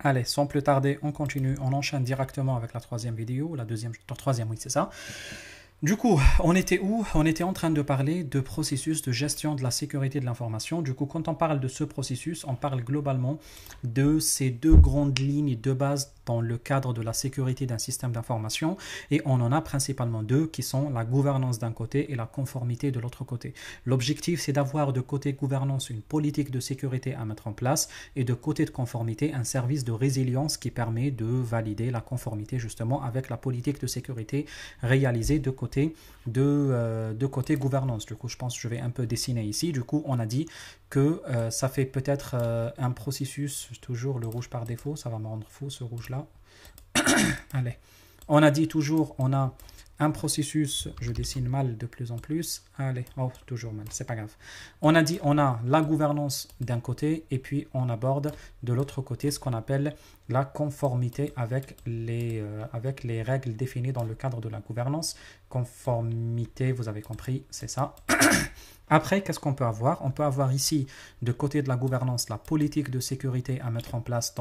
Allez, sans plus tarder, on continue, on enchaîne directement avec la troisième vidéo, la troisième, oui, c'est ça. Du coup, on était où? On était en train de parler de processus de gestion de la sécurité de l'information. Du coup, quand on parle de ce processus, on parle globalement de ces deux grandes lignes de base dans le cadre de la sécurité d'un système d'information. Et on en a principalement deux qui sont la gouvernance d'un côté et la conformité de l'autre côté. L'objectif, c'est d'avoir de côté gouvernance une politique de sécurité à mettre en place et de côté de conformité un service de résilience qui permet de valider la conformité justement avec la politique de sécurité réalisée de côté gouvernance. Du coup, je pense que je vais un peu dessiner ici. Du coup, on a dit que ça fait peut-être un processus, toujours le rouge par défaut, ça va me rendre fou ce rouge-là. Allez, on a dit toujours, on a un processus, je dessine mal de plus en plus. Allez, oh, toujours mal, c'est pas grave. On a dit, on a la gouvernance d'un côté et puis on aborde de l'autre côté ce qu'on appelle la conformité avec les règles définies dans le cadre de la gouvernance. Conformité, vous avez compris, c'est ça. Après, qu'est-ce qu'on peut avoir? On peut avoir ici, de côté de la gouvernance, la politique de sécurité à mettre en place,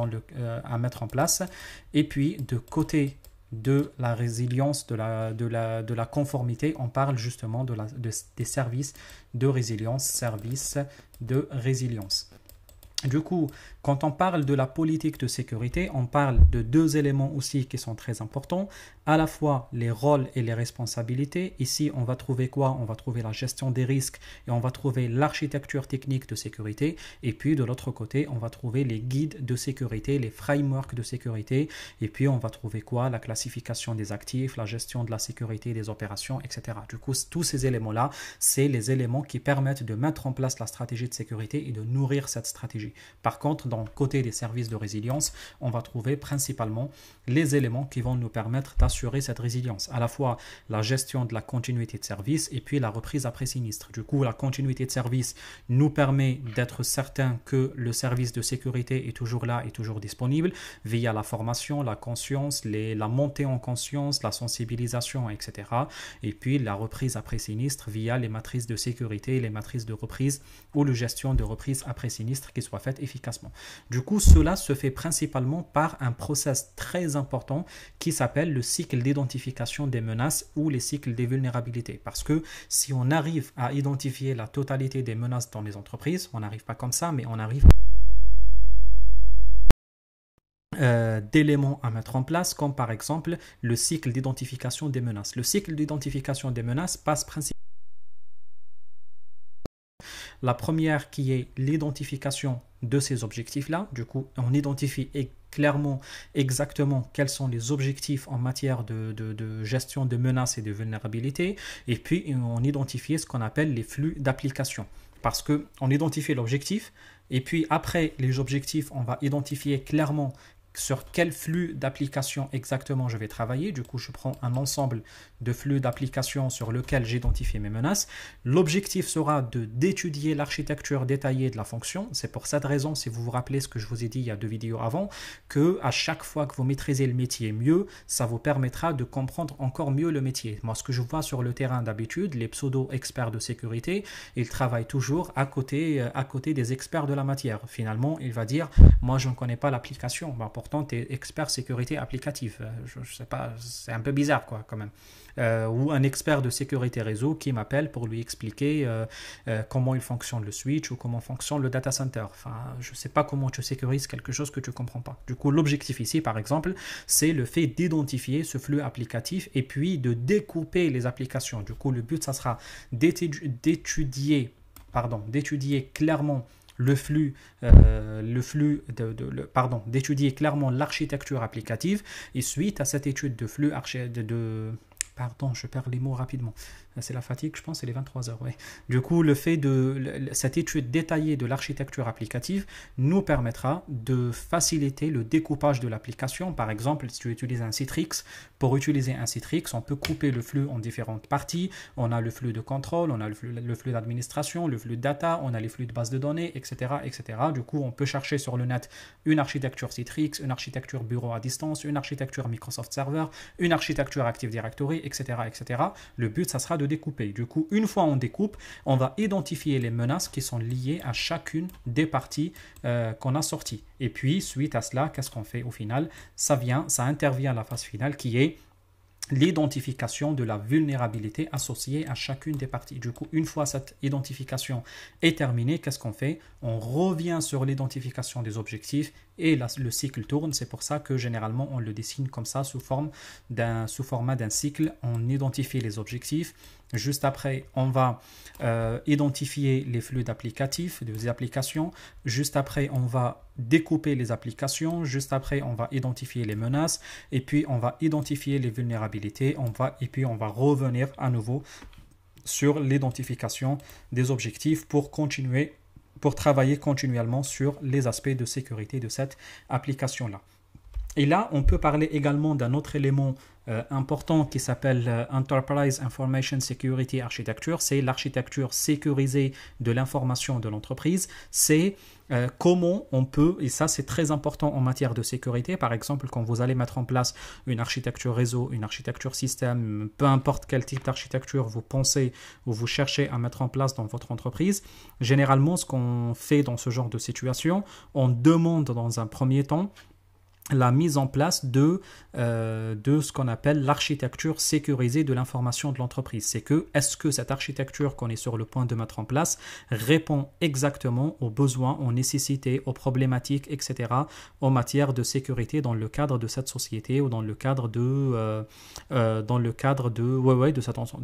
et puis de côté de la résilience, de la conformité, on parle justement des services de résilience, Du coup, quand on parle de la politique de sécurité, on parle de deux éléments aussi qui sont très importants, à la fois les rôles et les responsabilités. Ici, on va trouver quoi? On va trouver la gestion des risques et on va trouver l'architecture technique de sécurité. Et puis, de l'autre côté, on va trouver les guides de sécurité, les frameworks de sécurité. Et puis, on va trouver quoi? La classification des actifs, la gestion de la sécurité des opérations, etc. Du coup, tous ces éléments-là, c'est les éléments qui permettent de mettre en place la stratégie de sécurité et de nourrir cette stratégie. Par contre, dans le côté des services de résilience, on va trouver principalement les éléments qui vont nous permettre d'assurer cette résilience. À la fois la gestion de la continuité de service et puis la reprise après sinistre. Du coup, la continuité de service nous permet d'être certain que le service de sécurité est toujours là et toujours disponible via la formation, la conscience, la montée en conscience, la sensibilisation, etc. Et puis la reprise après sinistre via les matrices de sécurité, les matrices de reprise ou la gestion de reprise après sinistre qui soit faite efficacement. Du coup, cela se fait principalement par un process très important qui s'appelle le cycle d'identification des menaces ou les cycles des vulnérabilités. Parce que si on arrive à identifier la totalité des menaces dans les entreprises, on n'arrive pas comme ça, mais on arrive d'éléments à mettre en place, comme par exemple le cycle d'identification des menaces. Le cycle d'identification des menaces passe principalement. La première qui est l'identification de ces objectifs-là. Du coup, on identifie clairement, exactement quels sont les objectifs en matière de gestion de menaces et de vulnérabilités. Et puis, on identifie ce qu'on appelle les flux d'application. Parce qu'on identifie l'objectif, et puis après les objectifs, on va identifier clairement sur quel flux d'application exactement je vais travailler. Du coup, je prends un ensemble de flux d'application sur lequel j'identifie mes menaces. L'objectif sera d'étudier l'architecture détaillée de la fonction. C'est pour cette raison, si vous vous rappelez ce que je vous ai dit il y a 2 vidéos avant, que à chaque fois que vous maîtrisez le métier mieux, ça vous permettra de comprendre encore mieux le métier. Moi, ce que je vois sur le terrain d'habitude, les pseudo-experts de sécurité, ils travaillent toujours à côté des experts de la matière. Finalement, il va dire, moi, je ne connais pas l'application. Ben, pourtant, tu es expert sécurité applicative. Je sais pas, c'est un peu bizarre, quoi, quand même. Ou un expert de sécurité réseau qui m'appelle pour lui expliquer comment il fonctionne le switch ou comment fonctionne le data center. Enfin, je ne sais pas comment tu sécurises quelque chose que tu ne comprends pas. Du coup, l'objectif ici, par exemple, c'est le fait d'identifier ce flux applicatif et puis de découper les applications. Du coup, le but, ça sera d'étudier clairement d'étudier clairement l'architecture applicative et suite à cette étude de flux pardon, je perds les mots rapidement. C'est la fatigue, je pense, c'est les 23 heures. Ouais. Du coup, le fait de cette étude détaillée de l'architecture applicative nous permettra de faciliter le découpage de l'application. Par exemple, si tu utilises un Citrix, pour utiliser un Citrix, on peut couper le flux en différentes parties. On a le flux de contrôle, on a le flux d'administration, le flux de data, on a les flux de base de données, etc., etc. Du coup, on peut chercher sur le net une architecture Citrix, une architecture bureau à distance, une architecture Microsoft Server, une architecture Active Directory, etc., etc. Le but, ça sera de découper. Du coup, une fois on découpe, on va identifier les menaces qui sont liées à chacune des parties qu'on a sorties. Et puis, suite à cela, qu'est-ce qu'on fait au final? Ça intervient à la phase finale qui est l'identification de la vulnérabilité associée à chacune des parties. Du coup, une fois cette identification est terminée, qu'est-ce qu'on fait? On revient sur l'identification des objectifs et le cycle tourne. C'est pour ça que généralement on le dessine comme ça sous format d'un cycle. On identifie les objectifs. Juste après, on va identifier les flux d'applicatifs, des applications. Juste après, on va découper les applications. Juste après, on va identifier les menaces. Et puis, on va identifier les vulnérabilités. Et puis, on va revenir à nouveau sur l'identification des objectifs pour travailler continuellement sur les aspects de sécurité de cette application-là. Et là, on peut parler également d'un autre élément important qui s'appelle Enterprise Information Security Architecture. C'est l'architecture sécurisée de l'information de l'entreprise. C'est comment on peut, et ça c'est très important en matière de sécurité, par exemple quand vous allez mettre en place une architecture réseau, une architecture système, peu importe quel type d'architecture vous pensez ou vous cherchez à mettre en place dans votre entreprise, généralement ce qu'on fait dans ce genre de situation, on demande dans un premier temps la mise en place de ce qu'on appelle l'architecture sécurisée de l'information de l'entreprise. C'est que, est-ce que cette architecture qu'on est sur le point de mettre en place répond exactement aux besoins, aux nécessités, aux problématiques, etc. en matière de sécurité dans le cadre de cette société ou dans le cadre de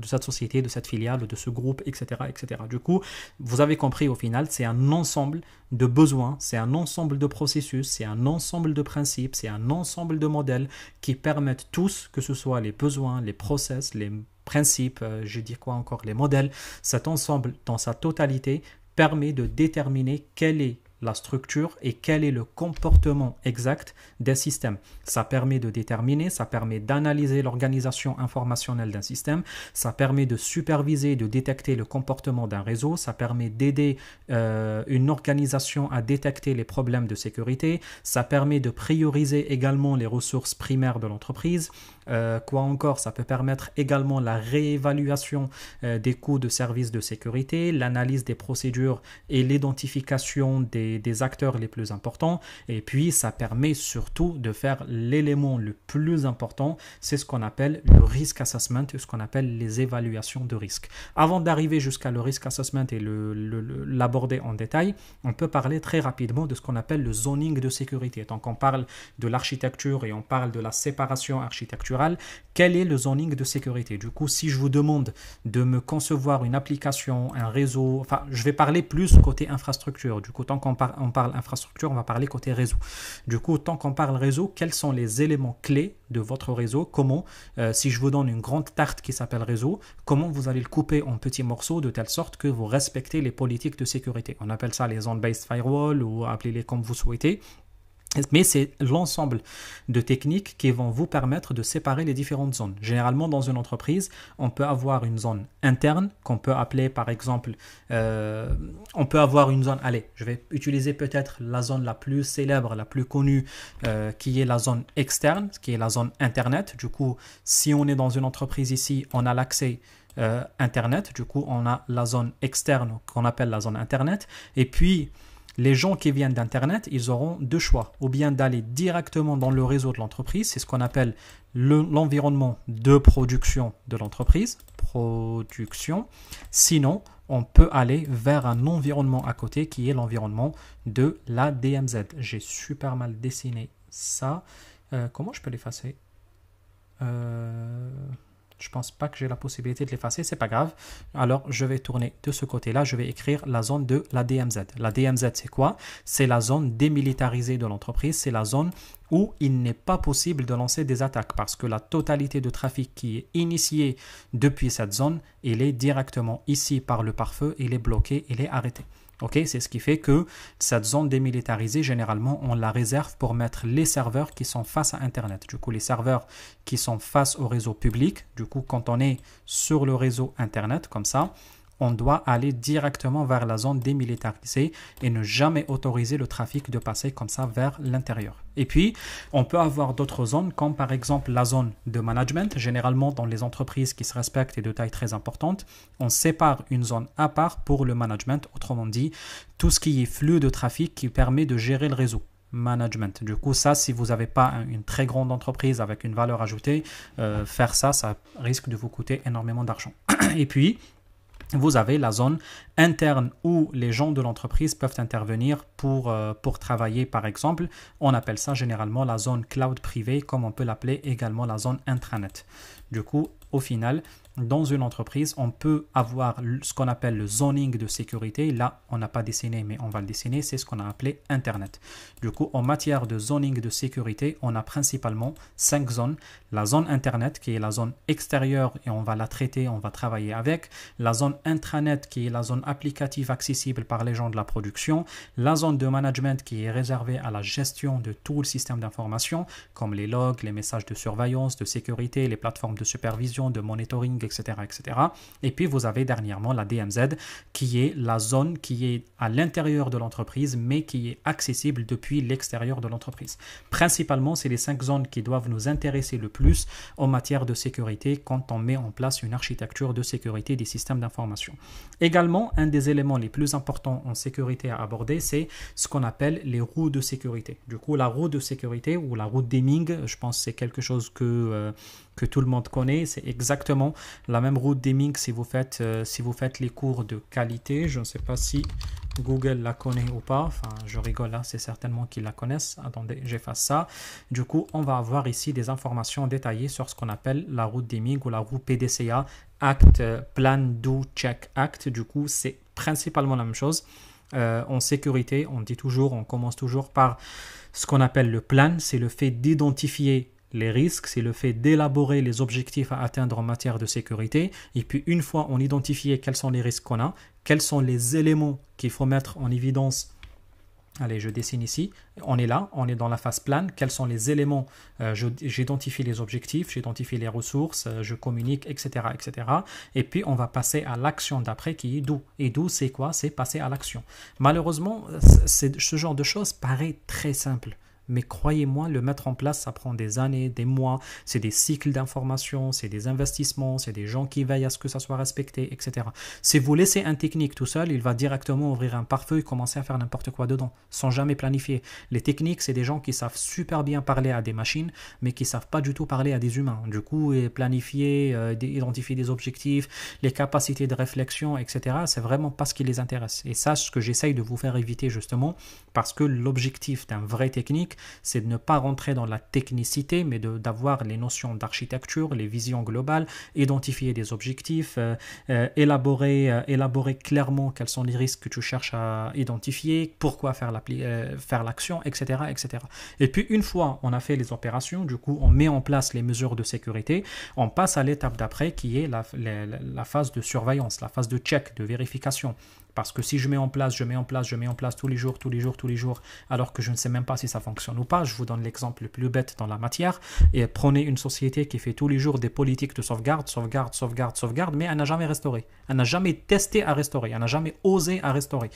cette société, de cette filiale, de ce groupe, etc., etc. Du coup, vous avez compris au final, c'est un ensemble de besoins, c'est un ensemble de processus, c'est un ensemble de principes, c'est un ensemble de modèles qui permettent tous, que ce soit les besoins, les process, les principes, je dis quoi encore, les modèles, cet ensemble dans sa totalité permet de déterminer quelle est la structure et quel est le comportement exact des systèmes. Ça permet de déterminer, ça permet d'analyser l'organisation informationnelle d'un système, ça permet de superviser, de détecter le comportement d'un réseau, ça permet d'aider une organisation à détecter les problèmes de sécurité, ça permet de prioriser également les ressources primaires de l'entreprise. Quoi encore, ça peut permettre également la réévaluation des coûts de services de sécurité, l'analyse des procédures et l'identification des acteurs les plus importants. Et puis, ça permet surtout de faire l'élément le plus important, c'est ce qu'on appelle le risk assessment, ce qu'on appelle les évaluations de risque. Avant d'arriver jusqu'à le risk assessment et l'aborder en détail, on peut parler très rapidement de ce qu'on appelle le zoning de sécurité. Donc, on parle de l'architecture et on parle de la séparation architecturale. Quel est le zoning de sécurité? Du coup, si je vous demande de me concevoir une application, un réseau, enfin, je vais parler plus côté infrastructure. Du coup, tant qu'on parle infrastructure, on va parler côté réseau. Du coup, tant qu'on parle réseau, quels sont les éléments clés de votre réseau? Comment, si je vous donne une grande tarte qui s'appelle réseau, comment vous allez le couper en petits morceaux de telle sorte que vous respectez les politiques de sécurité? On appelle ça les zone-based firewall ou appelez-les comme vous souhaitez. Mais c'est l'ensemble de techniques qui vont vous permettre de séparer les différentes zones. Généralement, dans une entreprise, on peut avoir une zone interne qu'on peut appeler par exemple, on peut avoir une zone, allez, je vais utiliser peut-être la zone la plus célèbre, la plus connue, qui est la zone externe, qui est la zone Internet. Du coup, si on est dans une entreprise ici, on a l'accès Internet. Du coup, on a la zone externe qu'on appelle la zone Internet. Et puis, les gens qui viennent d'Internet, ils auront deux choix. Ou bien d'aller directement dans le réseau de l'entreprise, c'est ce qu'on appelle l'environnement de production de l'entreprise. Production. Sinon, on peut aller vers un environnement à côté qui est l'environnement de la DMZ. J'ai super mal dessiné ça. Comment je peux l'effacer? Je pense pas que j'ai la possibilité de l'effacer, c'est pas grave. Alors, je vais tourner de ce côté-là, je vais écrire la zone de la DMZ. La DMZ, c'est quoi? C'est la zone démilitarisée de l'entreprise, c'est la zone où il n'est pas possible de lancer des attaques parce que la totalité de trafic qui est initié depuis cette zone, il est directement ici par le pare-feu, il est bloqué, il est arrêté. Okay, c'est ce qui fait que cette zone démilitarisée, généralement, on la réserve pour mettre les serveurs qui sont face à Internet. Du coup, les serveurs qui sont face au réseau public, du coup, quand on est sur le réseau Internet, comme ça, on doit aller directement vers la zone démilitarisée et ne jamais autoriser le trafic de passer comme ça vers l'intérieur. Et puis, on peut avoir d'autres zones, comme par exemple la zone de management. Généralement, dans les entreprises qui se respectent et de taille très importante, on sépare une zone à part pour le management. Autrement dit, tout ce qui est flux de trafic qui permet de gérer le réseau. Management. Du coup, ça, si vous n'avez pas une très grande entreprise avec une valeur ajoutée, faire ça, ça risque de vous coûter énormément d'argent. Et puis, vous avez la zone interne où les gens de l'entreprise peuvent intervenir pour travailler, par exemple. On appelle ça généralement la zone cloud privée, comme on peut l'appeler également la zone intranet. Du coup, au final, dans une entreprise, on peut avoir ce qu'on appelle le zoning de sécurité. Là, on n'a pas dessiné, mais on va le dessiner. C'est ce qu'on a appelé Internet. Du coup, en matière de zoning de sécurité, on a principalement 5 zones. La zone Internet, qui est la zone extérieure, et on va la traiter, on va travailler avec. La zone intranet, qui est la zone applicative accessible par les gens de la production. La zone de management, qui est réservée à la gestion de tout le système d'information, comme les logs, les messages de surveillance, de sécurité, les plateformes de supervision, de monitoring, etc., etc. Et puis, vous avez dernièrement la DMZ, qui est la zone qui est à l'intérieur de l'entreprise, mais qui est accessible depuis l'extérieur de l'entreprise. Principalement, c'est les 5 zones qui doivent nous intéresser le plus en matière de sécurité quand on met en place une architecture de sécurité des systèmes d'information. Également, un des éléments les plus importants en sécurité à aborder, c'est ce qu'on appelle les roues de sécurité. Du coup, la roue de sécurité ou la roue de Deming, je pense que c'est quelque chose que tout le monde connaît. C'est exactement la même route Deming si vous faites les cours de qualité. Je ne sais pas si Google la connaît ou pas. Enfin, je rigole là, c'est certainement qu'ils la connaissent. Attendez, j'efface ça. Du coup, on va avoir ici des informations détaillées sur ce qu'on appelle la route Deming ou la route PDCA, Act, Plan, Do, Check, Act. Du coup, c'est principalement la même chose. En sécurité, on commence toujours par ce qu'on appelle le plan. C'est le fait d'identifier les risques, c'est le fait d'élaborer les objectifs à atteindre en matière de sécurité. Et puis, une fois on identifié quels sont les risques qu'on a, quels sont les éléments qu'il faut mettre en évidence. Allez, je dessine ici. On est là, on est dans la phase plan. Quels sont les éléments? J'identifie les objectifs, j'identifie les ressources, je communique, etc., etc. Et puis, on va passer à l'action d'après qui est do. Et do, c'est quoi? C'est passer à l'action. Malheureusement, ce genre de choses paraît très simple. Mais croyez-moi, le mettre en place, ça prend des années, des mois. C'est des cycles d'information, c'est des investissements, c'est des gens qui veillent à ce que ça soit respecté, etc. Si vous laissez un technique tout seul, il va directement ouvrir un pare-feu et commencer à faire n'importe quoi dedans, sans jamais planifier. Les techniques, c'est des gens qui savent super bien parler à des machines, mais qui ne savent pas du tout parler à des humains. Du coup, planifier, identifier des objectifs, les capacités de réflexion, etc., c'est vraiment pas ce qui les intéresse. Et ça, ce que j'essaye de vous faire éviter justement, parce que l'objectif d'un vrai technique, c'est de ne pas rentrer dans la technicité, mais d'avoir les notions d'architecture, les visions globales, identifier des objectifs, élaborer clairement quels sont les risques que tu cherches à identifier, pourquoi faire l'action, etc., etc. Et puis, une fois on a fait les opérations, du coup, on met en place les mesures de sécurité, on passe à l'étape d'après qui est la phase de surveillance, la phase de check, de vérification. Parce que si je mets en place tous les jours, alors que je ne sais même pas si ça fonctionne ou pas, je vous donne l'exemple le plus bête dans la matière, et prenez une société qui fait tous les jours des politiques de sauvegarde, mais elle n'a jamais restauré. Elle n'a jamais testé à restaurer, elle n'a jamais osé à restaurer.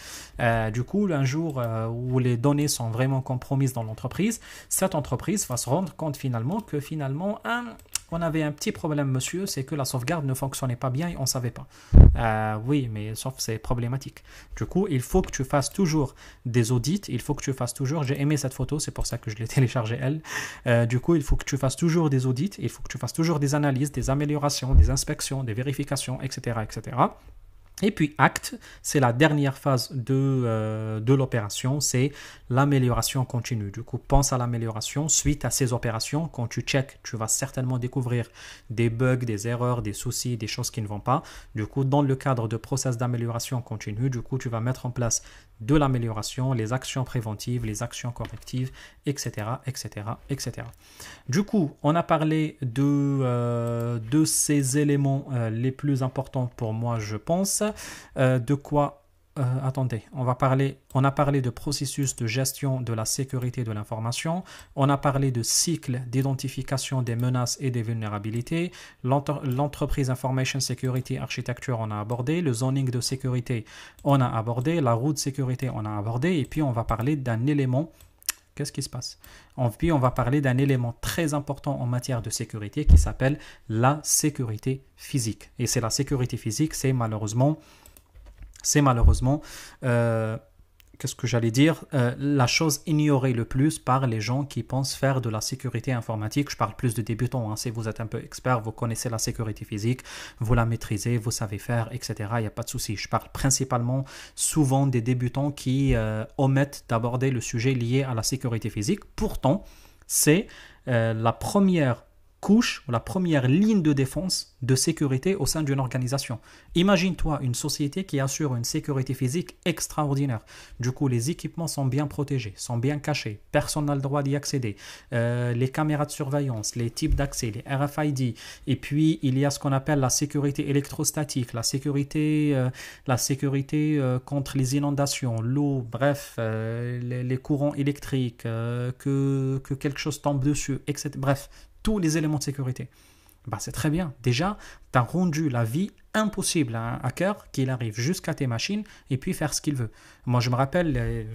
Du coup, un jour où les données sont vraiment compromises dans l'entreprise, cette entreprise va se rendre compte que on avait un petit problème, monsieur, c'est que la sauvegarde ne fonctionnait pas bien et on ne savait pas. Oui, mais sauf c'est problématique. Du coup, il faut que tu fasses toujours des audits, j'ai aimé cette photo, c'est pour ça que je l'ai téléchargée elle. Du coup, il faut que tu fasses toujours des audits, il faut que tu fasses toujours des analyses, des améliorations, des inspections, des vérifications, etc., etc. Et puis Act, c'est la dernière phase de l'opération, c'est l'amélioration continue. Du coup, pense à l'amélioration. Suite à ces opérations, quand tu checkes, tu vas certainement découvrir des bugs, des erreurs, des soucis, des choses qui ne vont pas. Du coup, dans le cadre de process d'amélioration continue, du coup, tu vas mettre en place de l'amélioration, les actions préventives, les actions correctives, etc., etc., etc. Du coup, on a parlé de ces éléments les plus importants pour moi, je pense. De quoi attendez, on a parlé de processus de gestion de la sécurité de l'information, on a parlé de cycle d'identification des menaces et des vulnérabilités, l'entreprise Information Security Architecture, on a abordé, le zoning de sécurité, on a abordé, la roue de sécurité, on a abordé, et puis on va parler d'un élément. Qu'est-ce qui se passe? Puis on va parler d'un élément très important en matière de sécurité qui s'appelle la sécurité physique. Et c'est la sécurité physique, c'est malheureusement, qu'est-ce que j'allais dire, la chose ignorée le plus par les gens qui pensent faire de la sécurité informatique. Je parle plus de débutants, hein. Si vous êtes un peu expert, vous connaissez la sécurité physique, vous la maîtrisez, vous savez faire, etc. Il n'y a pas de souci. Je parle principalement souvent des débutants qui omettent d'aborder le sujet lié à la sécurité physique. Pourtant, c'est la première couche ou la première ligne de défense de sécurité au sein d'une organisation. Imagine-toi une société qui assure une sécurité physique extraordinaire. Du coup, les équipements sont bien protégés, sont bien cachés, personne n'a le droit d'y accéder. Les caméras de surveillance, les types d'accès, les RFID, et puis il y a ce qu'on appelle la sécurité électrostatique, la sécurité contre les inondations, l'eau, bref, les courants électriques, que quelque chose tombe dessus, etc. Bref, tous les éléments de sécurité. Bah, c'est très bien. Déjà, tu as rendu la vie impossible à un hacker qu'il arrive jusqu'à tes machines et puis faire ce qu'il veut. Moi, je me rappelle,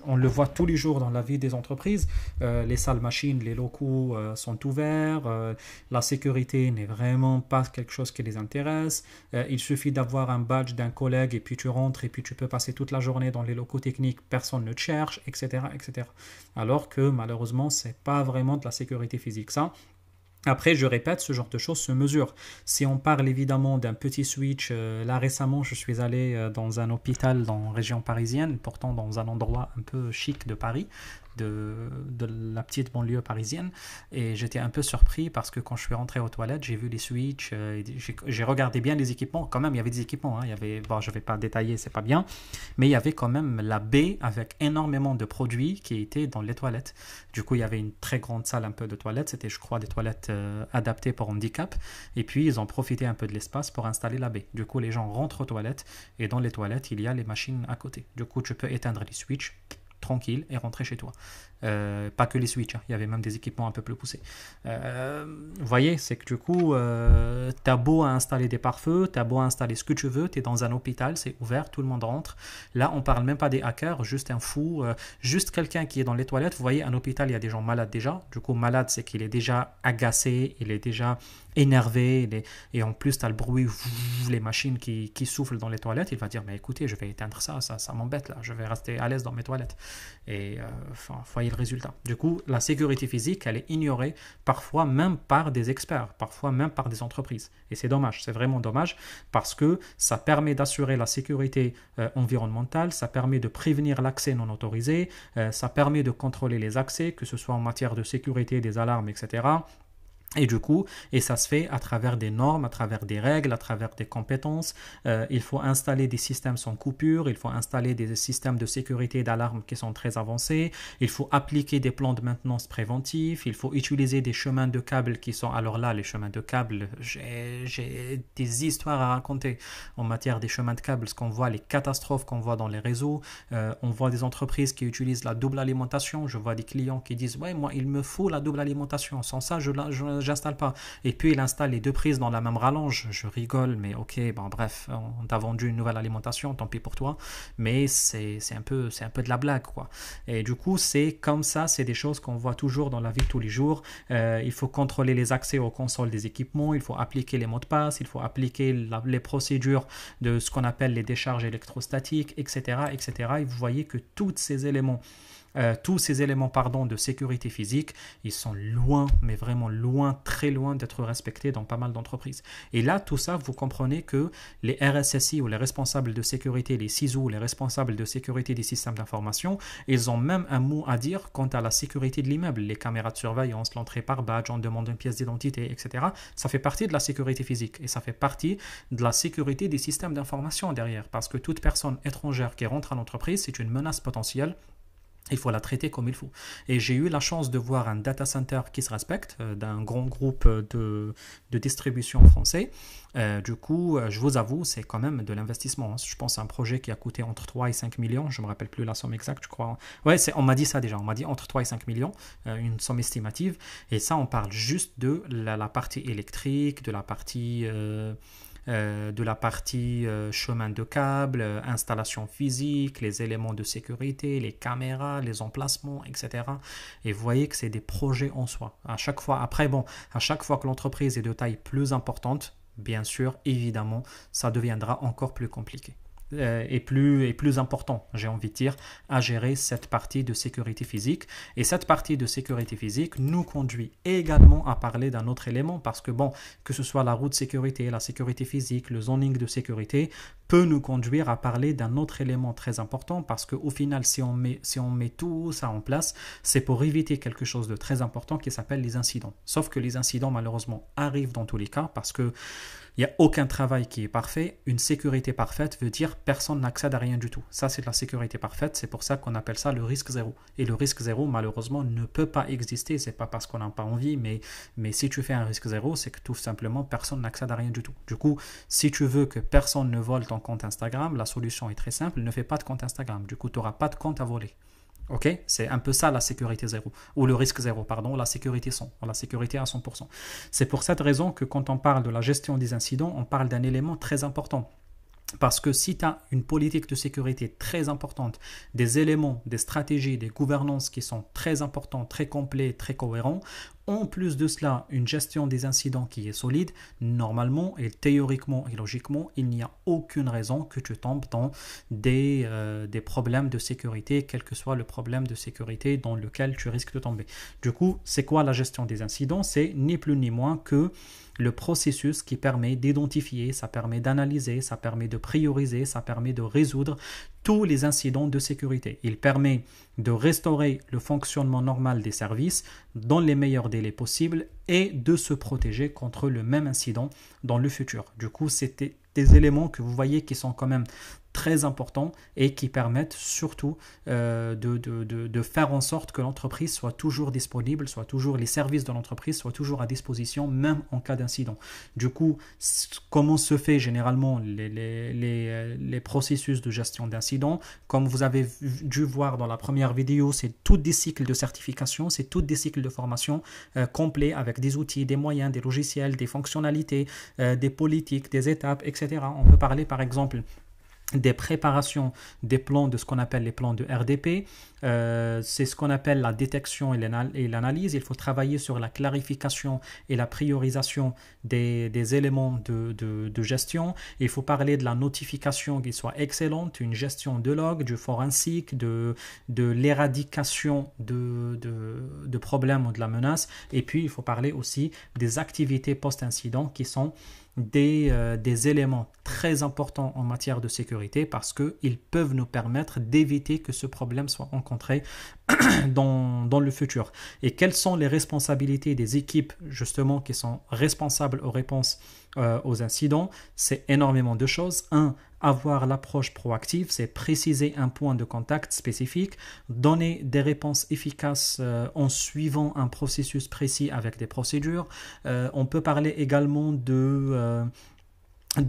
on le voit tous les jours dans la vie des entreprises, les salles machines, les locaux sont ouverts, la sécurité n'est vraiment pas quelque chose qui les intéresse. Il suffit d'avoir un badge d'un collègue et puis tu rentres et puis tu peux passer toute la journée dans les locaux techniques, personne ne te cherche, etc., etc. Alors que malheureusement, c'est pas vraiment de la sécurité physique, ça. Après, je répète, ce genre de choses se mesure. Si on parle évidemment d'un petit switch, là récemment, je suis allé dans un hôpital dans la région parisienne, pourtant dans un endroit un peu chic de Paris, de la petite banlieue parisienne, et j'étais un peu surpris parce que quand je suis rentré aux toilettes, j'ai vu les switches, j'ai regardé bien les équipements. Quand même, il y avait des équipements, hein. Il y avait, bon, je ne vais pas détailler, c'est pas bien, mais il y avait quand même la baie avec énormément de produits qui étaient dans les toilettes. Du coup, il y avait une très grande salle un peu de toilettes, c'était, je crois, des toilettes adaptées pour handicap, et puis ils ont profité un peu de l'espace pour installer la baie. Du coup, les gens rentrent aux toilettes, et dans les toilettes, il y a les machines à côté. Du coup, tu peux éteindre les switches tranquille et rentrer chez toi. Pas que les switches, hein. Il y avait même des équipements un peu plus poussés. Vous voyez, c'est que du coup, t'as beau installer des pare-feux, t'as beau installer ce que tu veux, t'es dans un hôpital, c'est ouvert, tout le monde rentre. Là, on parle même pas des hackers, juste un fou, juste quelqu'un qui est dans les toilettes. Vous voyez, un hôpital, il y a des gens malades déjà. Du coup, malade, c'est qu'il est déjà agacé, il est déjà énervé, et en plus, t'as le bruit, les machines qui soufflent dans les toilettes. Il va dire, mais écoutez, je vais éteindre ça m'embête là, je vais rester à l'aise dans mes toilettes. Et voyez le résultat. Du coup, la sécurité physique, elle est ignorée parfois même par des experts, parfois même par des entreprises. Et c'est dommage, c'est vraiment dommage, parce que ça permet d'assurer la sécurité environnementale, ça permet de prévenir l'accès non autorisé, ça permet de contrôler les accès, que ce soit en matière de sécurité, des alarmes, etc. Et du coup, et ça se fait à travers des normes, à travers des règles, à travers des compétences. Il faut installer des systèmes sans coupure, il faut installer des systèmes de sécurité et d'alarme qui sont très avancés, il faut appliquer des plans de maintenance préventifs, il faut utiliser des chemins de câbles qui sont... Alors là, les chemins de câbles, j'ai des histoires à raconter en matière des chemins de câbles, ce qu'on voit, les catastrophes qu'on voit dans les réseaux. On voit des entreprises qui utilisent la double alimentation. Je vois des clients qui disent « Ouais, moi, il me faut la double alimentation. Sans ça, j'installe pas. » Et puis il installe les deux prises dans la même rallonge. Je rigole, mais ok, bon bref, on t'a vendu une nouvelle alimentation, tant pis pour toi, mais c'est un peu de la blague, quoi. Et du coup, c'est comme ça, c'est des choses qu'on voit toujours dans la vie de tous les jours. Il faut contrôler les accès aux consoles des équipements, il faut appliquer les mots de passe, il faut appliquer les procédures de ce qu'on appelle les décharges électrostatiques, etc., etc. Et vous voyez que tous ces éléments de sécurité physique, ils sont loin, mais vraiment loin, très loin d'être respectés dans pas mal d'entreprises. Et là, tout ça, vous comprenez que les RSSI ou les responsables de sécurité, les CISO, les responsables de sécurité des systèmes d'information, ils ont même un mot à dire quant à la sécurité de l'immeuble, les caméras de surveillance, l'entrée par badge, on demande une pièce d'identité, etc. Ça fait partie de la sécurité physique et ça fait partie de la sécurité des systèmes d'information derrière, parce que toute personne étrangère qui rentre à l'entreprise, c'est une menace potentielle. Il faut la traiter comme il faut. Et j'ai eu la chance de voir un data center qui se respecte, d'un grand groupe de distribution français. Du coup, je vous avoue, c'est quand même de l'investissement, hein. Je pense à un projet qui a coûté entre 3 et 5 millions. Je ne me rappelle plus la somme exacte, je crois. Ouais, on m'a dit ça déjà. On m'a dit entre 3 et 5 millions, une somme estimative. Et ça, on parle juste de la partie électrique, de la partie chemin de câble, installation physique, les éléments de sécurité, les caméras, les emplacements, etc. Et vous voyez que c'est des projets en soi. À chaque fois, après, bon, à chaque fois que l'entreprise est de taille plus importante, bien sûr, évidemment, ça deviendra encore plus compliqué. Et plus important, j'ai envie de dire, à gérer cette partie de sécurité physique. Et cette partie de sécurité physique nous conduit également à parler d'un autre élément parce que, bon, que ce soit la route sécurité, la sécurité physique, le zoning de sécurité, peut nous conduire à parler d'un autre élément très important parce qu'au final, si on met tout ça en place, c'est pour éviter quelque chose de très important qui s'appelle les incidents. Sauf que les incidents, malheureusement, arrivent dans tous les cas parce que il n'y a aucun travail qui est parfait. Une sécurité parfaite veut dire personne n'accède à rien du tout. Ça, c'est de la sécurité parfaite. C'est pour ça qu'on appelle ça le risque zéro. Et le risque zéro, malheureusement, ne peut pas exister. C'est pas parce qu'on n'a pas envie, mais si tu fais un risque zéro, c'est que tout simplement, personne n'accède à rien du tout. Du coup, si tu veux que personne ne vole ton compte Instagram, la solution est très simple. Ne fais pas de compte Instagram. Du coup, tu n'auras pas de compte à voler. Ok, c'est un peu ça la sécurité zéro, ou le risque zéro, pardon, la sécurité 100, la sécurité à 100%. C'est pour cette raison que quand on parle de la gestion des incidents, on parle d'un élément très important. Parce que si tu as une politique de sécurité très importante, des éléments, des stratégies, des gouvernances qui sont très importants, très complets, très cohérents, en plus de cela, une gestion des incidents qui est solide, normalement et théoriquement et logiquement, il n'y a aucune raison que tu tombes dans des problèmes de sécurité, quel que soit le problème de sécurité dans lequel tu risques de tomber. Du coup, c'est quoi la gestion des incidents? C'est ni plus ni moins que le processus qui permet d'identifier, ça permet d'analyser, ça permet de prioriser, ça permet de résoudre tous les incidents de sécurité. Il permet de restaurer le fonctionnement normal des services dans les meilleurs délais possibles et de se protéger contre le même incident dans le futur. Du coup, c'était des éléments que vous voyez qui sont quand même très importants et qui permettent surtout de faire en sorte que l'entreprise soit toujours disponible, les services de l'entreprise soient toujours à disposition, même en cas d'incident. Du coup, comment se fait généralement les processus de gestion d'incidents? Comme vous avez dû voir dans la première vidéo, c'est tous des cycles de certification, c'est tous des cycles de formation complets avec des outils, des moyens, des logiciels, des fonctionnalités, des politiques, des étapes, etc. On peut parler par exemple des préparations des plans de ce qu'on appelle les plans de RDP. C'est ce qu'on appelle la détection et l'analyse. Il faut travailler sur la clarification et la priorisation des éléments de gestion. Il faut parler de la notification qui soit excellente, une gestion de log, du forensique, de l'éradication de problèmes ou de la menace. Et puis, il faut parler aussi des activités post-incident qui sont des éléments très importants en matière de sécurité parce qu'ils peuvent nous permettre d'éviter que ce problème soit rencontré dans le futur. Et quelles sont les responsabilités des équipes justement qui sont responsables aux réponses aux incidents? C'est énormément de choses. Avoir l'approche proactive, c'est préciser un point de contact spécifique, donner des réponses efficaces en suivant un processus précis avec des procédures. On peut parler également de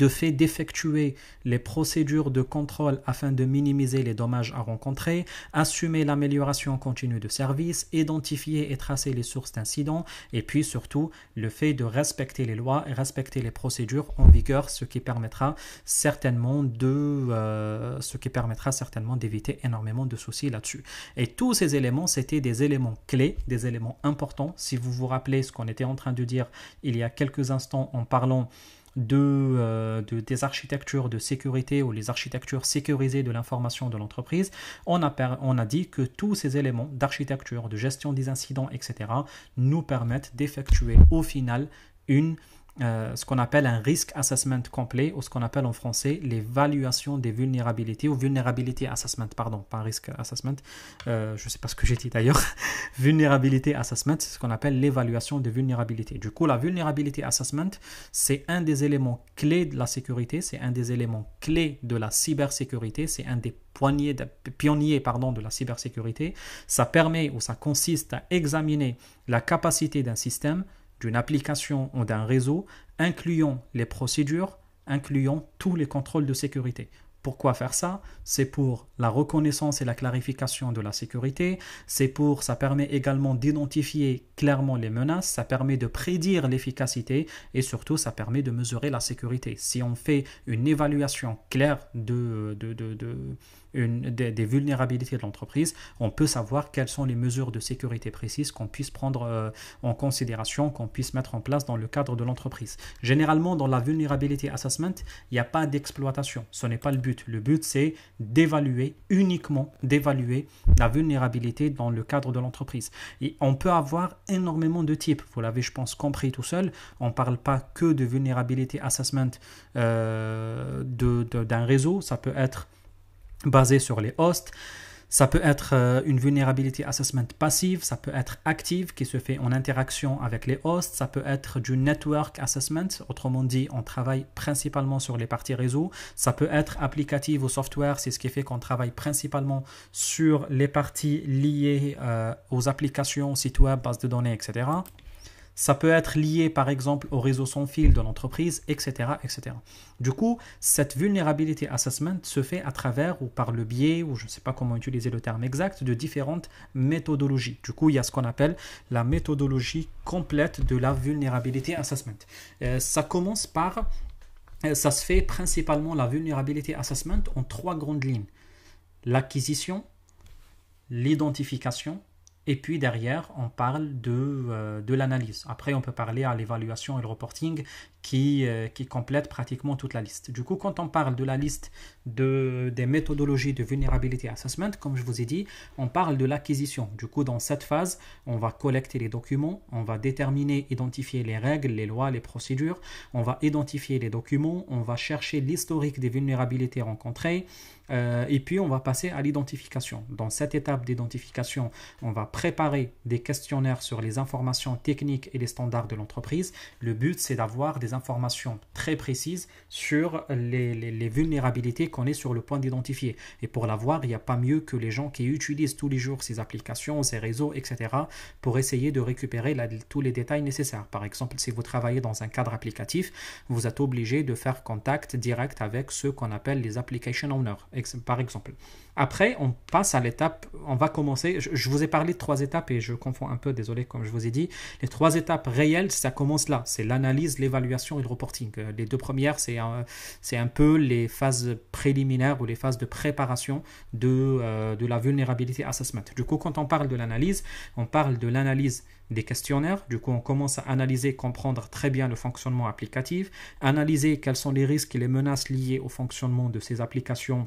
fait d'effectuer les procédures de contrôle afin de minimiser les dommages à rencontrer, assumer l'amélioration continue de service, identifier et tracer les sources d'incidents, et puis surtout le fait de respecter les lois et respecter les procédures en vigueur, ce qui permettra certainement d'éviter énormément de soucis là-dessus. Et tous ces éléments, c'était des éléments clés, des éléments importants. Si vous vous rappelez ce qu'on était en train de dire il y a quelques instants en parlant des architectures de sécurité ou les architectures sécurisées de l'information de l'entreprise, on a dit que tous ces éléments d'architecture, de gestion des incidents, etc., nous permettent d'effectuer au final une ce qu'on appelle un risk assessment complet, ou ce qu'on appelle en français l'évaluation des vulnérabilités, ou vulnerability assessment, pardon, pas risk assessment, je ne sais pas ce que j'ai dit d'ailleurs, vulnerability assessment, c'est ce qu'on appelle l'évaluation des vulnérabilités. Du coup, la vulnerability assessment, c'est un des éléments clés de la sécurité, c'est un des éléments clés de la cybersécurité, c'est un des pionniers de la cybersécurité. Ça permet ou ça consiste à examiner la capacité d'un système, d'une application ou d'un réseau, incluant les procédures, incluant tous les contrôles de sécurité. Pourquoi faire ça? C'est pour la reconnaissance et la clarification de la sécurité, ça permet également d'identifier clairement les menaces, ça permet de prédire l'efficacité et surtout ça permet de mesurer la sécurité. Si on fait une évaluation claire des vulnérabilités de l'entreprise, on peut savoir quelles sont les mesures de sécurité précises qu'on puisse prendre en considération, qu'on puisse mettre en place dans le cadre de l'entreprise. Généralement, dans la vulnerability assessment, il n'y a pas d'exploitation. Ce n'est pas le but. Le but, c'est uniquement d'évaluer la vulnérabilité dans le cadre de l'entreprise. Et on peut avoir énormément de types. Vous l'avez, je pense, compris tout seul. On ne parle pas que de vulnerability assessment d'un réseau. Ça peut être basé sur les hosts, ça peut être une vulnerability assessment passive, ça peut être active qui se fait en interaction avec les hosts, ça peut être du network assessment, autrement dit on travaille principalement sur les parties réseau, ça peut être applicative au software, c'est ce qui fait qu'on travaille principalement sur les parties liées aux applications, sites web, bases de données, etc. Ça peut être lié par exemple au réseau sans fil de l'entreprise, etc., etc. Du coup, cette vulnerability assessment se fait à travers ou par le biais, ou je ne sais pas comment utiliser le terme exact, de différentes méthodologies. Du coup, il y a ce qu'on appelle la méthodologie complète de la vulnerability assessment. Ça se fait principalement la vulnerability assessment en 3 grandes lignes. L'acquisition, l'identification, et puis derrière, on parle de l'analyse. Après, on peut parler à l'évaluation et le reporting qui complète pratiquement toute la liste. Du coup, quand on parle de la liste des méthodologies de vulnerability assessment, comme je vous ai dit, on parle de l'acquisition. Du coup, dans cette phase, on va collecter les documents, on va identifier les règles, les lois, les procédures, on va identifier les documents, on va chercher l'historique des vulnérabilités rencontrées, et puis on va passer à l'identification. Dans cette étape d'identification, on va préparer des questionnaires sur les informations techniques et les standards de l'entreprise. Le but, c'est d'avoir des informations très précises sur les vulnérabilités qu'on est sur le point d'identifier. Et pour l'avoir, il n'y a pas mieux que les gens qui utilisent tous les jours ces applications, ces réseaux, etc. pour essayer de récupérer tous les détails nécessaires. Par exemple, si vous travaillez dans un cadre applicatif, vous êtes obligé de faire contact direct avec ceux qu'on appelle les application owners, par exemple. Après, on passe à l'étape, on va commencer, je vous ai parlé de 3 étapes et je confonds un peu, désolé, comme je vous ai dit. Les 3 étapes réelles, ça commence là, c'est l'analyse, l'évaluation et le reporting. Les 2 premières, c'est un peu les phases préliminaires ou les phases de préparation de la vulnerability assessment. Du coup, quand on parle de l'analyse, on parle de l'analyse des questionnaires. Du coup, on commence à analyser, comprendre très bien le fonctionnement applicatif, analyser quels sont les risques et les menaces liées au fonctionnement de ces applications,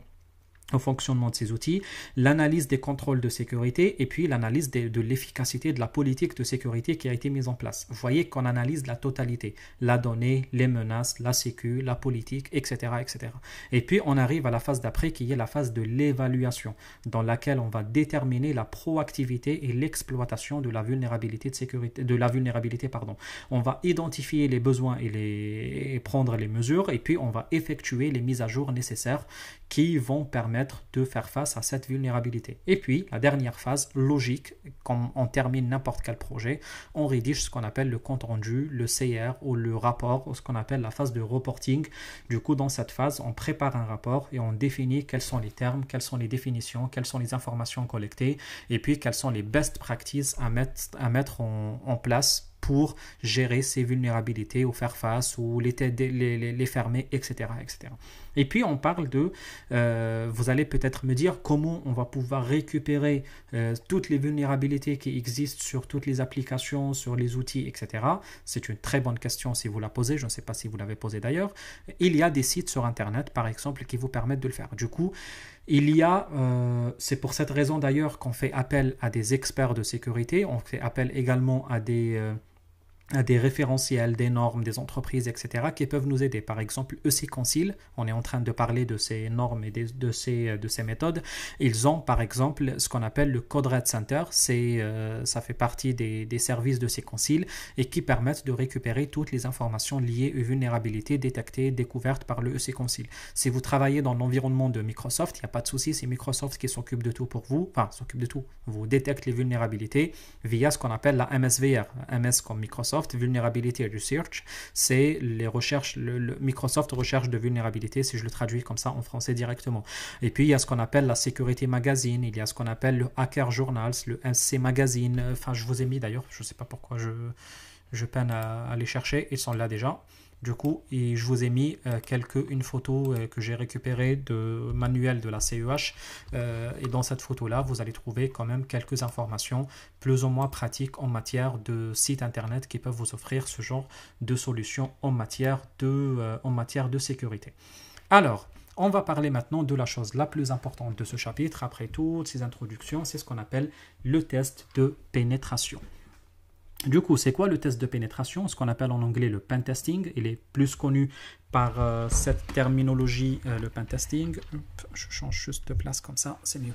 au fonctionnement de ces outils, l'analyse des contrôles de sécurité et puis l'analyse de l'efficacité de la politique de sécurité qui a été mise en place. Vous voyez qu'on analyse la totalité, la donnée, les menaces, la sécu, la politique, etc., etc. Et puis on arrive à la phase d'après qui est la phase de l'évaluation, dans laquelle on va déterminer la proactivité et l'exploitation de la vulnérabilité de sécurité, On va identifier les besoins et prendre les mesures et puis on va effectuer les mises à jour nécessaires qui vont permettre de faire face à cette vulnérabilité. Et puis, la dernière phase, logique, quand on termine n'importe quel projet, on rédige ce qu'on appelle le compte rendu, le CR ou le rapport, ou ce qu'on appelle la phase de reporting. Du coup, dans cette phase, on prépare un rapport et on définit quels sont les termes, quelles sont les définitions, quelles sont les informations collectées, et puis quelles sont les best practices à mettre en place pour gérer ces vulnérabilités ou faire face ou les fermer, etc., etc. Et puis on parle vous allez peut-être me dire comment on va pouvoir récupérer toutes les vulnérabilités qui existent sur toutes les applications, sur les outils, etc. C'est une très bonne question si vous la posez, je ne sais pas si vous l'avez posée d'ailleurs. Il y a des sites sur Internet, par exemple, qui vous permettent de le faire. Du coup, c'est pour cette raison d'ailleurs qu'on fait appel à des experts de sécurité, on fait appel également à des à des référentiels, des normes, des entreprises, etc., qui peuvent nous aider. Par exemple, EC Concile, on est en train de parler de ces normes et de ces méthodes. Ils ont, par exemple, ce qu'on appelle le Code Red Center. Ça fait partie des services de ces conciles et qui permettent de récupérer toutes les informations liées aux vulnérabilités détectées, découvertes par le EC Concile. Si vous travaillez dans l'environnement de Microsoft, il n'y a pas de souci, c'est Microsoft qui s'occupe de tout pour vous, enfin, s'occupe de tout, vous détecte les vulnérabilités via ce qu'on appelle la MSVR, MS comme Microsoft, Vulnerability Research, c'est les recherches, le Microsoft recherche de vulnérabilité, si je le traduis comme ça en français directement. Et puis il y a ce qu'on appelle la Security Magazine, il y a ce qu'on appelle le Hacker Journals, le SC Magazine, enfin je vous ai mis d'ailleurs, je ne sais pas pourquoi je peine à les chercher, ils sont là déjà. Du coup, et je vous ai mis une photo que j'ai récupérée de manuel de la CEH. Et dans cette photo-là, vous allez trouver quand même quelques informations plus ou moins pratiques en matière de sites internet qui peuvent vous offrir ce genre de solutions en matière de sécurité. Alors, on va parler maintenant de la chose la plus importante de ce chapitre, après toutes ces introductions, c'est ce qu'on appelle le test de pénétration. Du coup, c'est quoi le test de pénétration? Ce qu'on appelle en anglais le pentesting. Il est plus connu par cette terminologie, le pentesting. Je change juste de place comme ça, c'est mieux.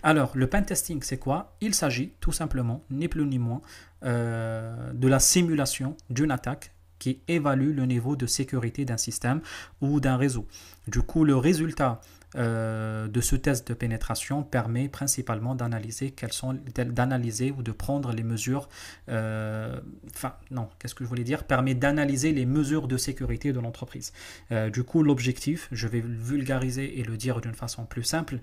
Alors, le pentesting, c'est quoi? Il s'agit tout simplement, ni plus ni moins, de la simulation d'une attaque qui évalue le niveau de sécurité d'un système ou d'un réseau. Du coup, le résultat de ce test de pénétration permet principalement d'analyser ou de prendre les mesures, permet d'analyser les mesures de sécurité de l'entreprise. Du coup, l'objectif, je vais le vulgariser et le dire d'une façon plus simple,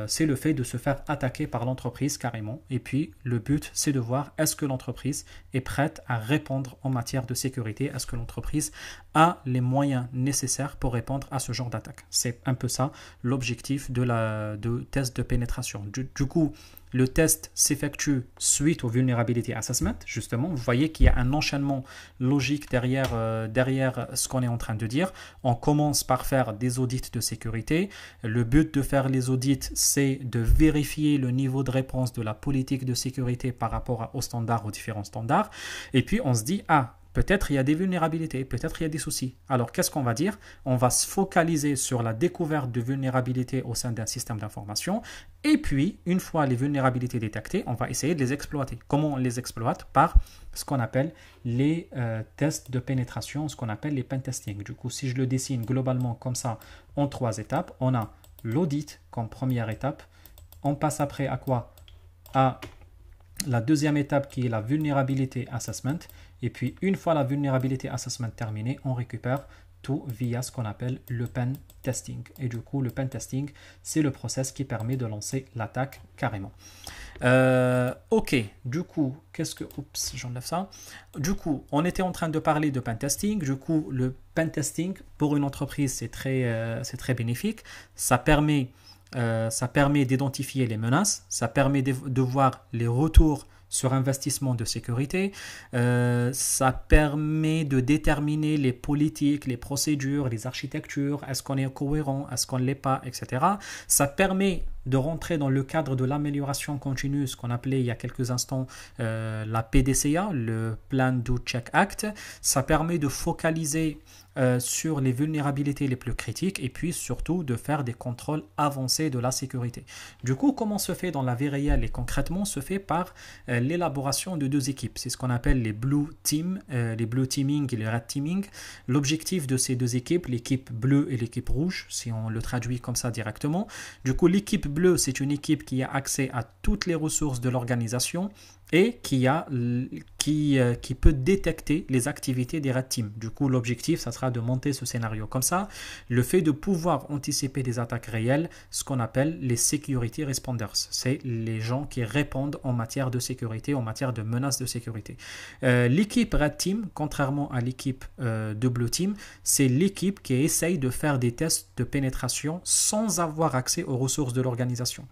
c'est le fait de se faire attaquer par l'entreprise carrément. Et puis, le but, c'est de voir est-ce que l'entreprise est prête à répondre en matière de sécurité, est-ce que l'entreprise a les moyens nécessaires pour répondre à ce genre d'attaque. C'est un peu ça l'objectif de test de pénétration. Du coup, le test s'effectue suite au Vulnerability Assessment, justement. Vous voyez qu'il y a un enchaînement logique derrière ce qu'on est en train de dire. On commence par faire des audits de sécurité. Le but de faire les audits, c'est de vérifier le niveau de réponse de la politique de sécurité par rapport aux standards, aux différents standards. Et puis, on se dit, peut-être il y a des vulnérabilités, peut-être il y a des soucis. Alors, qu'est-ce qu'on va dire? On va se focaliser sur la découverte de vulnérabilités au sein d'un système d'information. Et puis, une fois les vulnérabilités détectées, on va essayer de les exploiter. Comment on les exploite? Par ce qu'on appelle les tests de pénétration, ce qu'on appelle les pentesting. Du coup, si je le dessine globalement comme ça en 3 étapes, on a l'audit comme première étape. On passe après à quoi? À la deuxième étape qui est la vulnerability assessment. Et puis, une fois la vulnerability assessment terminée, on récupère tout via ce qu'on appelle le pen testing. Et du coup, le pen testing, c'est le process qui permet de lancer l'attaque carrément. Ok, du coup, oups, j'enlève ça. Du coup, on était en train de parler de pen testing. Du coup, le pen testing, pour une entreprise, c'est très bénéfique. Ça permet d'identifier les menaces, ça permet de voir les retours sur investissement de sécurité, ça permet de déterminer les politiques, les procédures, les architectures, est-ce qu'on est cohérent, est-ce qu'on ne l'est pas, etc. Ça permet de rentrer dans le cadre de l'amélioration continue, ce qu'on appelait il y a quelques instants la PDCA, le Plan Do Check Act. Ça permet de focaliser sur les vulnérabilités les plus critiques et puis surtout de faire des contrôles avancés de la sécurité. Du coup, comment se fait dans la vie réelle et concrètement? Se fait par l'élaboration de 2 équipes. C'est ce qu'on appelle les Blue Team, les Blue Teaming et les Red Teaming. L'objectif de ces 2 équipes, l'équipe bleue et l'équipe rouge, si on le traduit comme ça directement. Du coup, l'équipe bleue, c'est une équipe qui a accès à toutes les ressources de l'organisation et qui peut détecter les activités des Red Team. Du coup, l'objectif, ça sera de monter ce scénario comme ça. Le fait de pouvoir anticiper des attaques réelles, ce qu'on appelle les Security Responders. C'est les gens qui répondent en matière de sécurité, en matière de menaces de sécurité. L'équipe Red Team, contrairement à l'équipe de Blue Team, c'est l'équipe qui essaye de faire des tests de pénétration sans avoir accès aux ressources de l'organisation.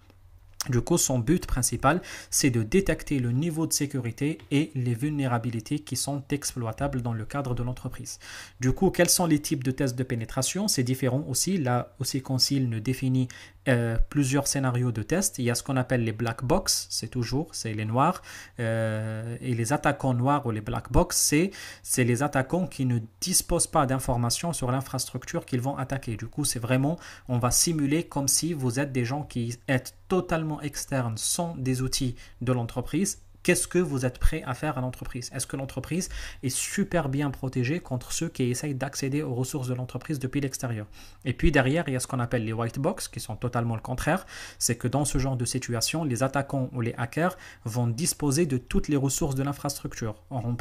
Du coup, son but principal, c'est de détecter le niveau de sécurité et les vulnérabilités qui sont exploitables dans le cadre de l'entreprise. Du coup, quels sont les types de tests de pénétration? C'est différent aussi. Là aussi, Concil ne définit plusieurs scénarios de tests. Il y a ce qu'on appelle les black box, c'est les noirs. Et les attaquants noirs ou les black box, c'est les attaquants qui ne disposent pas d'informations sur l'infrastructure qu'ils vont attaquer. Du coup, c'est vraiment, on va simuler comme si vous êtes des gens qui êtes totalement externes, sans des outils de l'entreprise. Qu'est-ce que vous êtes prêt à faire à l'entreprise? Est-ce que l'entreprise est super bien protégée contre ceux qui essayent d'accéder aux ressources de l'entreprise depuis l'extérieur? Et puis derrière, il y a ce qu'on appelle les white box, qui sont totalement le contraire. C'est que dans ce genre de situation, les attaquants ou les hackers vont disposer de toutes les ressources de l'infrastructure. On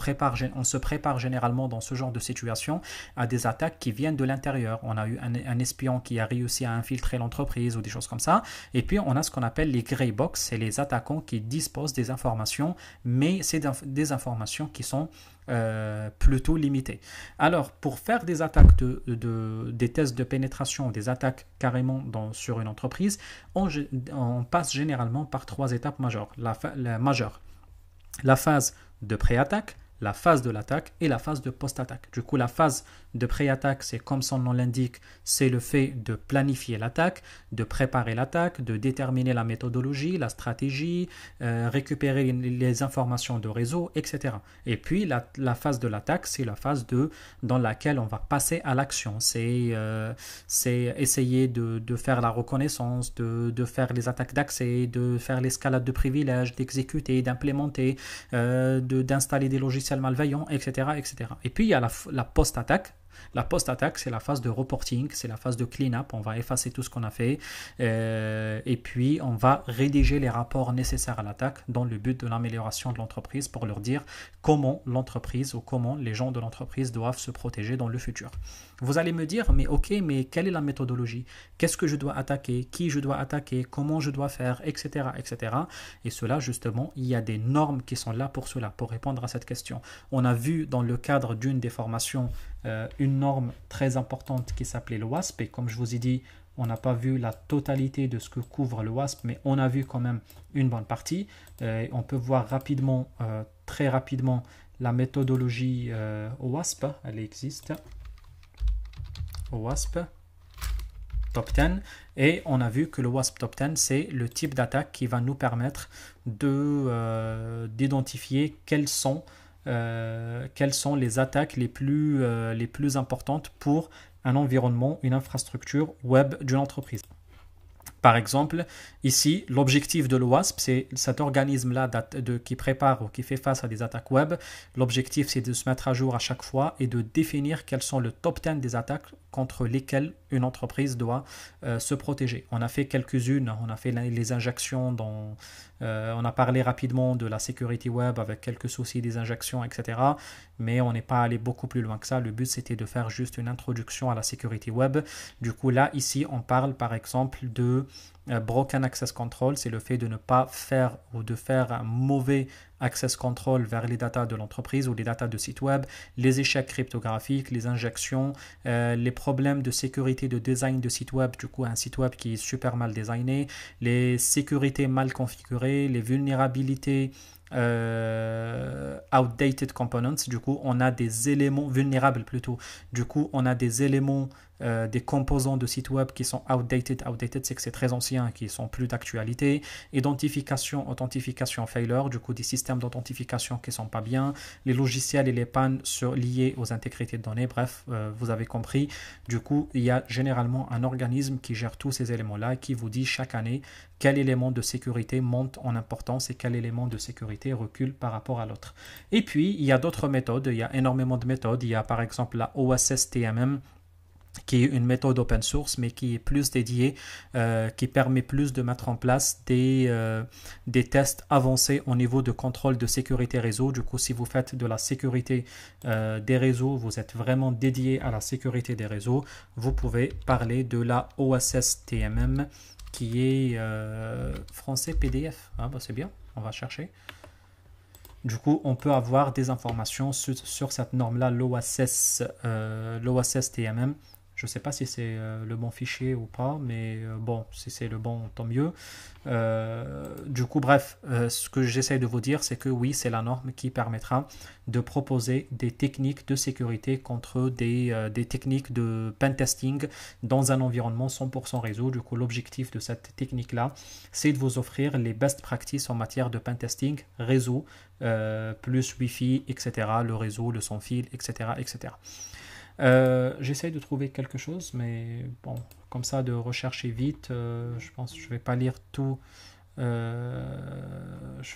se prépare généralement dans ce genre de situation à des attaques qui viennent de l'intérieur. On a eu un espion qui a réussi à infiltrer l'entreprise ou des choses comme ça. Et puis on a ce qu'on appelle les grey box, c'est les attaquants qui disposent des informations, mais c'est des informations qui sont plutôt limitées. Alors, pour faire des attaques, des tests de pénétration, des attaques carrément sur une entreprise, on passe généralement par 3 étapes majeures. La phase de pré-attaque, la phase de l'attaque et la phase de post-attaque. Du coup, la phase de pré-attaque, c'est comme son nom l'indique, c'est le fait de planifier l'attaque, de préparer l'attaque, de déterminer la méthodologie, la stratégie, récupérer les informations de réseau, etc. Et puis, la phase de l'attaque, c'est la phase dans laquelle on va passer à l'action. C'est essayer de faire la reconnaissance, de faire les attaques d'accès, de faire l'escalade de privilèges, d'exécuter, d'implémenter, d'installer des logiciels malveillants, etc., etc. Et puis, il y a la post-attaque. La post-attaque, c'est la phase de reporting, c'est la phase de clean-up. On va effacer tout ce qu'on a fait et puis on va rédiger les rapports nécessaires à l'attaque dans le but de l'amélioration de l'entreprise pour leur dire comment l'entreprise ou comment les gens de l'entreprise doivent se protéger dans le futur. Vous allez me dire, mais ok, mais quelle est la méthodologie? Qu'est-ce que je dois attaquer? Qui je dois attaquer? Comment je dois faire? Etc., etc. Et cela, justement, il y a des normes qui sont là pour cela, pour répondre à cette question. On a vu dans le cadre d'une des formations une norme très importante qui s'appelait le WASP. Et comme je vous ai dit, on n'a pas vu la totalité de ce que couvre le WASP, mais on a vu quand même une bonne partie. On peut voir rapidement, très rapidement, la méthodologie WASP. Elle existe. WASP Top 10. Et on a vu que le WASP Top 10, c'est le type d'attaque qui va nous permettre d'identifier quelles sont les attaques les plus importantes pour un environnement, une infrastructure web d'une entreprise. Par exemple, ici, l'objectif de l'OWASP, c'est cet organisme-là qui prépare ou qui fait face à des attaques web. L'objectif, c'est de se mettre à jour à chaque fois et de définir quels sont le top 10 des attaques contre lesquelles une entreprise doit se protéger. On a fait quelques-unes, on a fait les injections, on a parlé rapidement de la sécurité web avec quelques soucis des injections, etc. Mais on n'est pas allé beaucoup plus loin que ça. Le but, c'était de faire juste une introduction à la sécurité web. Du coup, là, ici, on parle par exemple de Broken Access Control, c'est le fait de ne pas faire ou de faire un mauvais access control vers les datas de l'entreprise ou les datas de site web, les échecs cryptographiques, les injections, les problèmes de sécurité de design de site web, du coup un site web qui est super mal designé, les sécurités mal configurées, les vulnérabilités outdated components, du coup on a des éléments vulnérables plutôt, du coup on a des éléments des composants de site web qui sont outdated c'est que c'est très ancien, qui sont plus d'actualité, authentification failure, du coup des systèmes d'authentification qui sont pas bien, les logiciels et les pannes liés aux intégrité de données, bref, vous avez compris. Du coup il y a généralement un organisme qui gère tous ces éléments là, qui vous dit chaque année quel élément de sécurité monte en importance et quel élément de sécurité recule par rapport à l'autre. Et puis il y a d'autres méthodes, il y a énormément de méthodes, il y a par exemple la OSS-TMM qui est une méthode open source mais qui est plus dédiée, qui permet plus de mettre en place des tests avancés au niveau de contrôle de sécurité réseau. Du coup, si vous faites de la sécurité des réseaux, vous êtes vraiment dédié à la sécurité des réseaux, vous pouvez parler de la OSS-TMM qui est français PDF. Ah, bah, c'est bien, on va chercher. Du coup, on peut avoir des informations sur cette norme-là, l'OSS-TMM. Je ne sais pas si c'est le bon fichier ou pas, mais bon, si c'est le bon, tant mieux. Du coup, bref, ce que j'essaie de vous dire, c'est que oui, c'est la norme qui permettra de proposer des techniques de sécurité contre des techniques de pentesting dans un environnement 100% réseau. Du coup, l'objectif de cette technique-là, c'est de vous offrir les best practices en matière de pentesting réseau, plus Wi-Fi, etc., le réseau, le sans fil, etc., etc. J'essaie de trouver quelque chose, mais bon, comme ça, de rechercher vite, je pense que je vais pas lire tout, je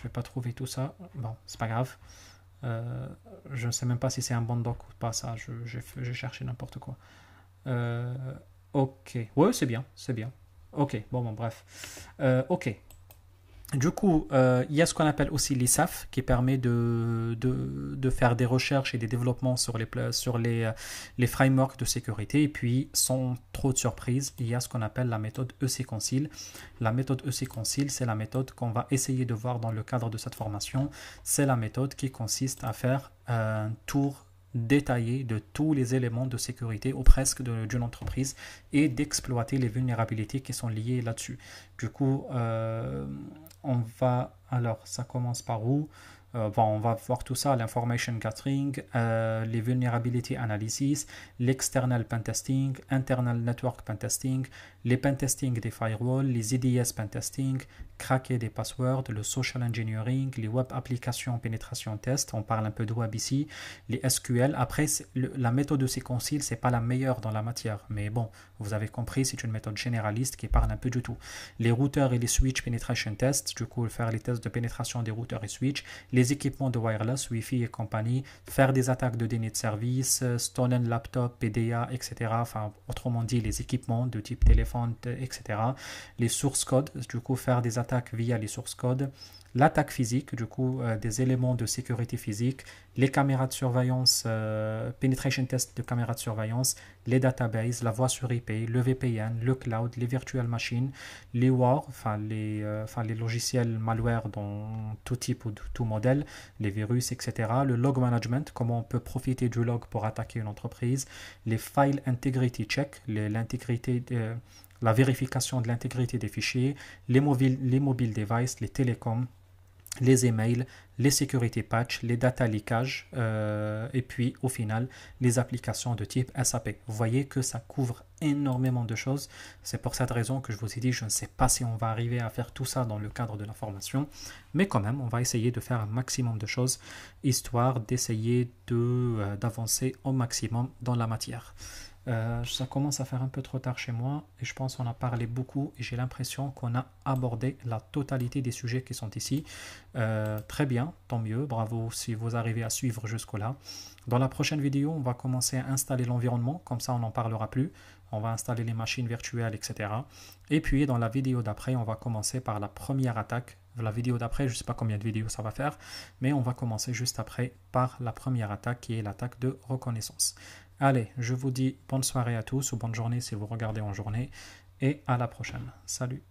vais pas trouver tout ça. Bon, c'est pas grave. Je ne sais même pas si c'est un bon doc ou pas, ça, j'ai cherché n'importe quoi. Euh, ok, ouais, c'est bien, c'est bien. Ok, bon, bref. Ok. Du coup, il y a ce qu'on appelle aussi l'ISAF qui permet de faire des recherches et des développements sur les frameworks de sécurité. Et puis, sans trop de surprise, il y a ce qu'on appelle la méthode EC-Concile. La méthode EC-Concile, c'est la méthode qu'on va essayer de voir dans le cadre de cette formation. C'est la méthode qui consiste à faire un tour détaillé de tous les éléments de sécurité ou presque d'une entreprise et d'exploiter les vulnérabilités qui sont liées là-dessus. Du coup, on va, alors ça commence par où? Bon, on va voir tout ça, l'information gathering, les vulnerability analysis, l'external pentesting, internal network pentesting, les pentesting des firewalls, les IDS pentesting, craquer des passwords, le social engineering, les web applications pénétration test, on parle un peu de web ici, les SQL. Après, la méthode de C-Concile, c'est pas la meilleure dans la matière, mais bon, vous avez compris, c'est une méthode généraliste qui parle un peu de tout. Les routeurs et les switch penetration test, du coup, faire les tests de pénétration des routeurs et switch, les équipements de wireless, Wi-Fi et compagnie, faire des attaques de données de service, stolen laptop, PDA, etc. Enfin, autrement dit, les équipements de type téléphone, etc. Les source codes, du coup, faire des attaques via les source codes. L'attaque physique, du coup, des éléments de sécurité physique, les caméras de surveillance, penetration test de caméras de surveillance, les databases, la voix sur IP, le VPN, le cloud, les virtual machines, les WAR, enfin les logiciels malware dans tout type ou tout modèle, les virus, etc. Le log management, comment on peut profiter du log pour attaquer une entreprise, les file integrity check, l'intégrité la vérification de l'intégrité des fichiers, les mobile devices, les télécoms, les emails, les sécurités patch, les data leakage et puis au final les applications de type SAP. Vous voyez que ça couvre énormément de choses. C'est pour cette raison que je vous ai dit, je ne sais pas si on va arriver à faire tout ça dans le cadre de la formation, mais quand même, on va essayer de faire un maximum de choses, histoire d'essayer d'avancer au maximum dans la matière. Ça commence à faire un peu trop tard chez moi et je pense qu'on a parlé beaucoup et j'ai l'impression qu'on a abordé la totalité des sujets qui sont ici. Très bien, tant mieux, bravo si vous arrivez à suivre jusque-là. Dans la prochaine vidéo, on va commencer à installer l'environnement, comme ça on n'en parlera plus. On va installer les machines virtuelles, etc. Et puis dans la vidéo d'après, on va commencer par la première attaque. La vidéo d'après, je ne sais pas combien de vidéos ça va faire, mais on va commencer juste après par la première attaque qui est l'attaque de reconnaissance. Allez, je vous dis bonne soirée à tous ou bonne journée si vous regardez en journée et à la prochaine. Salut!